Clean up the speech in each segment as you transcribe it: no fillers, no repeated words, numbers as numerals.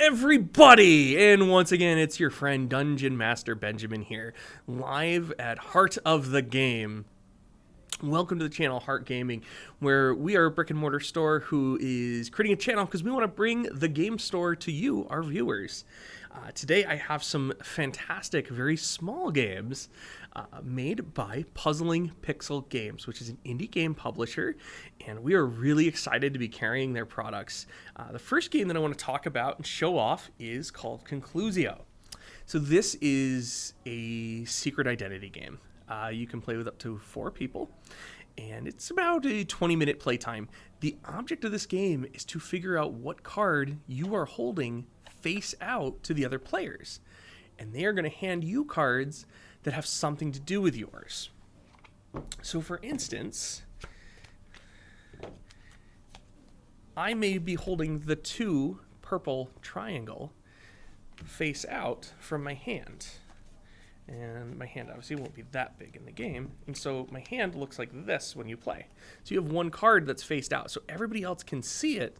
everybody! And once again, it's your friend Dungeon Master Benjamin here, live at Heart of the Game. Welcome to the channel Heart Gaming, where we are a brick and mortar store who is creating a channel because we want to bring the game store to you, our viewers. Today I have some fantastic, very small games made by Puzzling Pixel Games, which is an indie game publisher, and we are really excited to be carrying their products. The first game that I want to talk about and show off is called Conclusio. So this is a secret identity game. You can play with up to 4 people, and it's about a 20-minute playtime. The object of this game is to figure out what card you are holding face out to the other players, and they are going to hand you cards that have something to do with yours. So for instance, I may be holding the 2 purple triangle face out from my hand. And my hand obviously won't be that big in the game. And so my hand looks like this when you play. So you have one card that's faced out. So everybody else can see it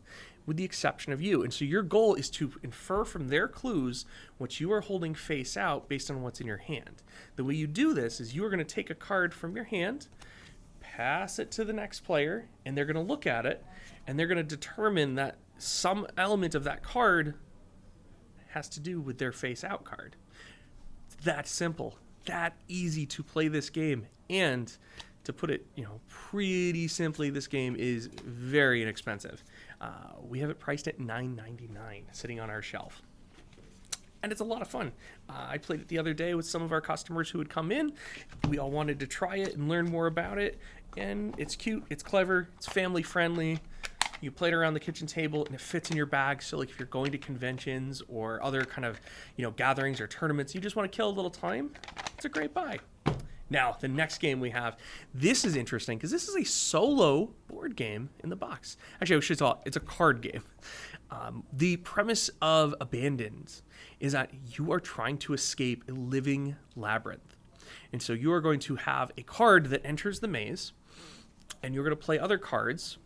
with the exception of you. And so your goal is to infer from their clues what you are holding face out based on what's in your hand. The way you do this is you are going to take a card from your hand, pass it to the next player, and they're going to look at it, and they're going to determine that some element of that card has to do with their face out card. That simple, that easy to play this game, and to put it, pretty simply, this game is very inexpensive. We have it priced at $9.99, sitting on our shelf, and it's a lot of fun. I played it the other day with some of our customers who had come in. We all wanted to try it and learn more about it, and it's cute, it's clever, it's family friendly. You play it around the kitchen table, and it fits in your bag. So, like, if you're going to conventions or other kind of, gatherings or tournaments, you just want to kill a little time, it's a great buy. Now, the next game we have, this is interesting because this is a solo board game in the box. Actually, I should tell you, it's a card game. The premise of Abandoned is that you are trying to escape a living labyrinth. And so you are going to have a card that enters the maze, and you're going to play other cards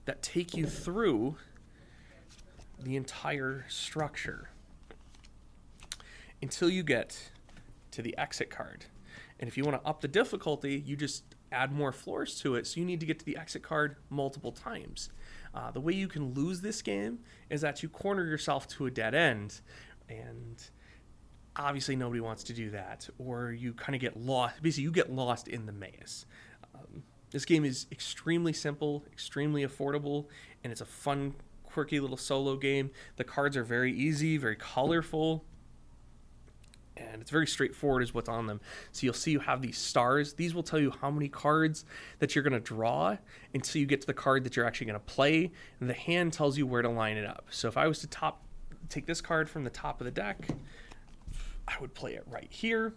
that take you through the entire structure until you get to the exit card. And if you want to up the difficulty, you just add more floors to it, so you need to get to the exit card multiple times. The way you can lose this game is that you corner yourself to a dead end, and obviously nobody wants to do that, or you kind of get lost. Basically, you get lost in the maze. This game is extremely simple, extremely affordable, and it's a fun, quirky little solo game. The cards are very easy, very colorful, and it's very straightforward as what's on them. So you'll see you have these stars. These will tell you how many cards that you're going to draw until you get to the card that you're actually going to play, and the hand tells you where to line it up. So if I was to take this card from the top of the deck, I would play it right here.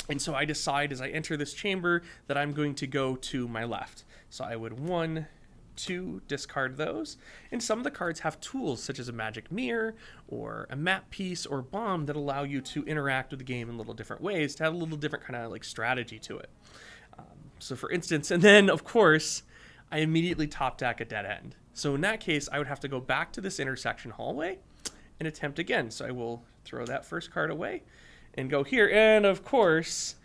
And so I decide as I enter this chamber that I'm going to go to my left. So I would 1, 2, discard those. And some of the cards have tools such as a magic mirror or a map piece or bomb that allow you to interact with the game in little different ways to have a little different kind of like strategy to it. So for instance, and then of course, I immediately top deck a dead end. So in that case, I would have to go back to this intersection hallway and attempt again. So I will throw that first card away and go here, and of course,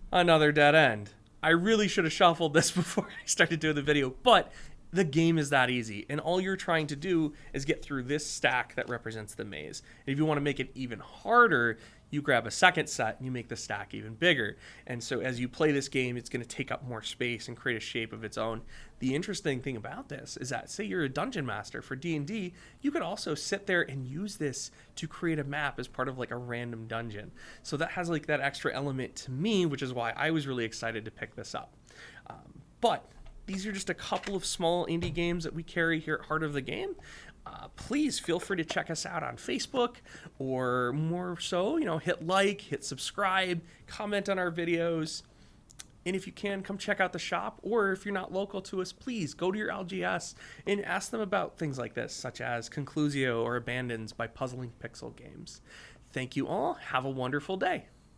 another dead end. I really should have shuffled this before I started doing the video, but the game is that easy, and all you're trying to do is get through this stack that represents the maze. And if you want to make it even harder, you grab a second set and you make the stack even bigger. And so as you play this game, it's going to take up more space and create a shape of its own. The interesting thing about this is that, say you're a dungeon master for D&D, you could also sit there and use this to create a map as part of like a random dungeon. So that has like that extra element to me, which is why I was really excited to pick this up. But these are just a couple of small indie games that we carry here at Heart of the Game. Please feel free to check us out on Facebook, or more so, hit like, hit subscribe, comment on our videos. And if you can, come check out the shop, or if you're not local to us, please go to your LGS and ask them about things like this, such as Conclusio or Abandoned by Puzzling Pixel Games. Thank you all. Have a wonderful day.